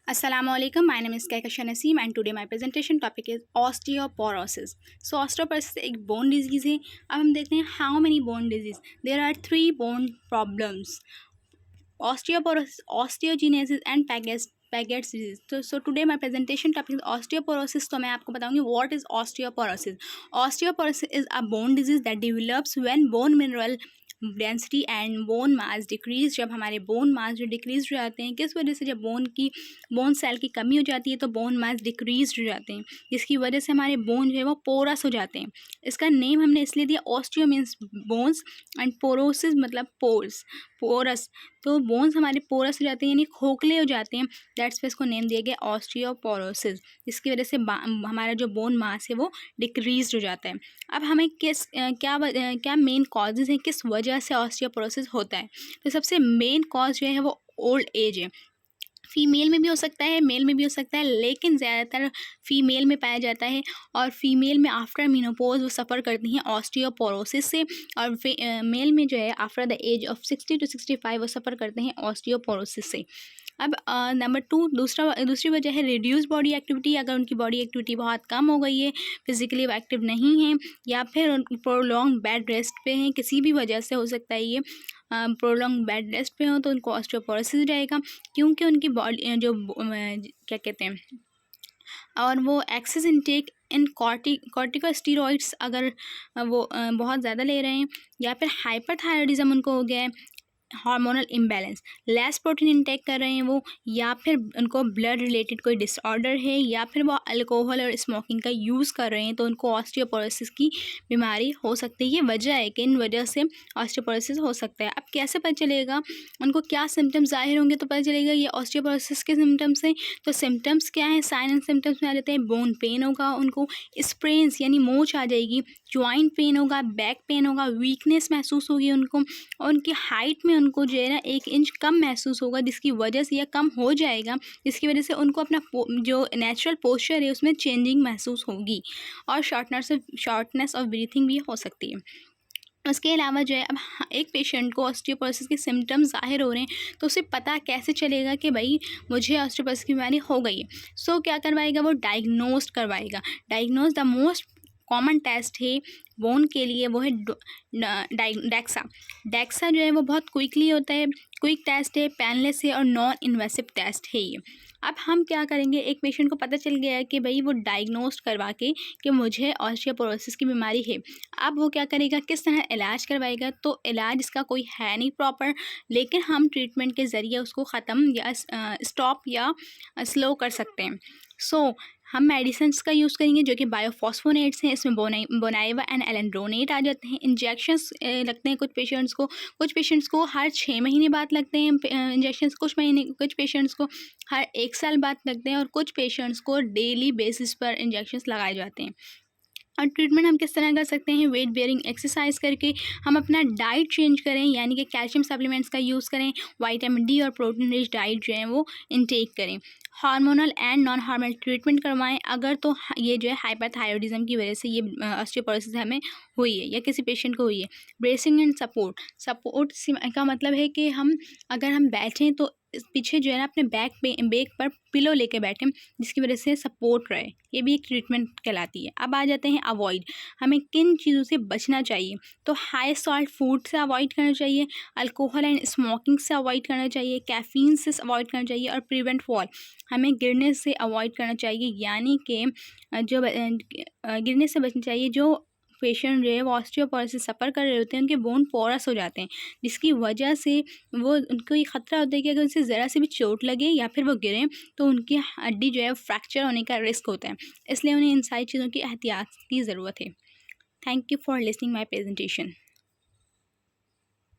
Assalamualaikum. My name is Kaikasha Naseem and today my presentation topic is osteoporosis. So osteoporosis एक bone disease है. अब हम देखते हैं how many bone disease. There are 3 bone problems: osteoporosis, osteogenesis and Paget's disease. So today my presentation topic is osteoporosis. तो मैं आपको बताऊंगी what is osteoporosis. Osteoporosis is a bone disease that develops when bone mineral density and bone mass decrease. जब हमारे bone mass जो decrease हो जाते हैं, किस वजह से? जब बोन सेल की कमी हो जाती है तो बोन मास डिक्रीज हो जाते हैं, जिसकी वजह से हमारे बोन जो है वो पोरस हो जाते हैं. इसका नेम हमने इसलिए दिया, ऑस्टियो मीन्स बोन्स एंड पोरोसिस मतलब पोरस. तो बोन्स हमारे पोरस हो जाते हैं यानी खोखले हो जाते हैं, दैट्स पे इसको नेम दिया गया ऑस्टियोपोरोसिस. इसकी वजह से हमारा जो बोन मास है वो डिक्रीज हो जाता है. अब हमें क्या मेन कॉजेज़ हैं, किस वजह से ऑस्टियोपोरोसिस होता है? तो सबसे मेन कॉज जो है वो ओल्ड एज है. फीमेल में भी हो सकता है, मेल में भी हो सकता है, लेकिन ज़्यादातर फीमेल में पाया जाता है. और फीमेल में आफ्टर मीनोपॉज वो सफ़र करती हैं ऑस्टियोपोरोसिस से, और मेल में जो है after the age of 60 to 65 वो सफ़र करते हैं ऑस्टियोपोरोसिस से. अब नंबर 2 दूसरी वजह है रिड्यूस बॉडी एक्टिविटी. अगर उनकी बॉडी एक्टिविटी बहुत कम हो गई है, फिजिकली वो एक्टिव नहीं है, या फिर प्रोलॉन्ग बेड रेस्ट पे हैं, किसी भी वजह से हो सकता है ये प्रोलॉन्ग बेड रेस्ट पे हो, तो उनको ऑस्टियोपोरोसिस रहेगा, क्योंकि उनकी बॉडी जो क्या कहते हैं, और वो एक्सेस इनटेक इन कॉर्टिकोस्टेरॉइड्स अगर वो बहुत ज़्यादा ले रहे हैं, या फिर हाइपरथायरॉइडिज्म उनको हो गया है, hormonal imbalance, less protein intake कर रहे हैं वो, या फिर उनको ब्लड रिलेटेड कोई डिसऑर्डर है, या फिर वो अल्कोहल और स्मोकिंग का यूज़ कर रहे हैं, तो उनको ऑस्टियोपोरोसिस की बीमारी हो सकती है. ये वजह है कि इन वजह से ऑस्टियोपोरोसिस हो सकता है. अब कैसे पता चलेगा, उनको क्या सिम्टम्स ज़ाहिर होंगे तो पता चलेगा ये ऑस्टियोपोरोसिस के सिम्टम्स हैं. तो सिम्टम्स क्या हैं? साइन एंड सिम्टम्स में आ जाते हैं बोन पेन होगा, उनको स्प्रेन्स यानी मोच आ जाएगी, जॉइंट पेन होगा, बैक पेन होगा, वीकनेस महसूस होगी उनको, और उनकी हाइट में उनको जो है ना 1 इंच कम महसूस होगा, जिसकी वजह से या कम हो जाएगा, जिसकी वजह से उनको अपना जो नेचुरल पोस्चर है उसमें चेंजिंग महसूस होगी, और शॉर्टनेस ऑफ ब्रीथिंग भी हो सकती है. उसके अलावा जो है, अब एक पेशेंट को ऑस्टियोपोरोसिस के सिम्टम्स ज़ाहिर हो रहे हैं, तो उसे पता कैसे चलेगा कि भाई मुझे ऑस्टियोपोरोसिस की बीमारी हो गई है? सो क्या करवाएगा वो? डायग्नोस्ट करवाएगा. द मोस्ट कॉमन टेस्ट है बोन के लिए वो है डेक्सा जो है वो बहुत क्विकली होता है, क्विक टेस्ट है, पेनलेस है और नॉन इन्वेसिव टेस्ट है ये. अब हम क्या करेंगे, एक पेशेंट को पता चल गया है कि भाई वो डायग्नोस्ट करवा के कि मुझे ऑस्टियोपोरोसिस की बीमारी है. अब वो क्या करेगा, किस तरह इलाज करवाएगा? तो इलाज इसका कोई है नहीं प्रॉपर, लेकिन हम ट्रीटमेंट के ज़रिए उसको ख़त्म या स्टॉप या स्लो कर सकते हैं. सो हम मेडिसिन्स का यूज़ करेंगे जो कि बायोफॉस्फोनेट्स हैं. इसमें बोनाइवा एंड एलेंड्रोनेट आ जाते हैं. इंजेक्शंस लगते हैं कुछ पेशेंट्स को हर 6 महीने बाद लगते हैं इंजेक्शंस, कुछ पेशेंट्स को हर 1 साल बाद लगते हैं, और कुछ पेशेंट्स को डेली बेसिस पर इंजेक्शंस लगाए जाते हैं. और ट्रीटमेंट हम किस तरह कर सकते हैं? वेट बेयरिंग एक्सरसाइज करके, हम अपना डाइट चेंज करें, यानी कि कैल्शियम सप्लीमेंट्स का यूज़ करें, विटामिन डी और प्रोटीन रिच डाइट जो है वो इनटेक करें, hormonal and non hormonal treatment करवाएं अगर तो ये जो है हाइपरथायरॉइडिज्म की वजह से ये ऑस्टियोपोरोसिस हमें हुई है या किसी पेशेंट को हुई है. ब्रेसिंग एंड सपोर्ट का मतलब है कि अगर हम बैठें तो पीछे जो है ना अपने बैक पर पिलो लेके बैठें, जिसकी वजह से सपोर्ट रहे. ये भी एक ट्रीटमेंट कहलाती है. अब आ जाते हैं अवॉइड, हमें किन चीज़ों से बचना चाहिए? तो हाई सॉल्ट फूड से अवॉइड करना चाहिए, अल्कोहल एंड स्मोकिंग से अवॉइड करना चाहिए, कैफीन से अवॉइड करना चाहिए, और प्रिवेंट फॉल, हमें गिरने से अवॉइड करना चाहिए, यानी कि जो गिरने से बचना चाहिए. जो पेशेंट जो है वो ऑस्टियोपोरोसिस सफ़र कर रहे होते हैं, उनके बोन पोरस हो जाते हैं, जिसकी वजह से उनको ये ख़तरा होता है कि अगर उनसे ज़रा से भी चोट लगे या फिर वो गिरें तो उनकी हड्डी जो है फ्रैक्चर होने का रिस्क होता है. इसलिए उन्हें इन सारी चीज़ों की एहतियात की ज़रूरत है. Thank you for listening my presentation.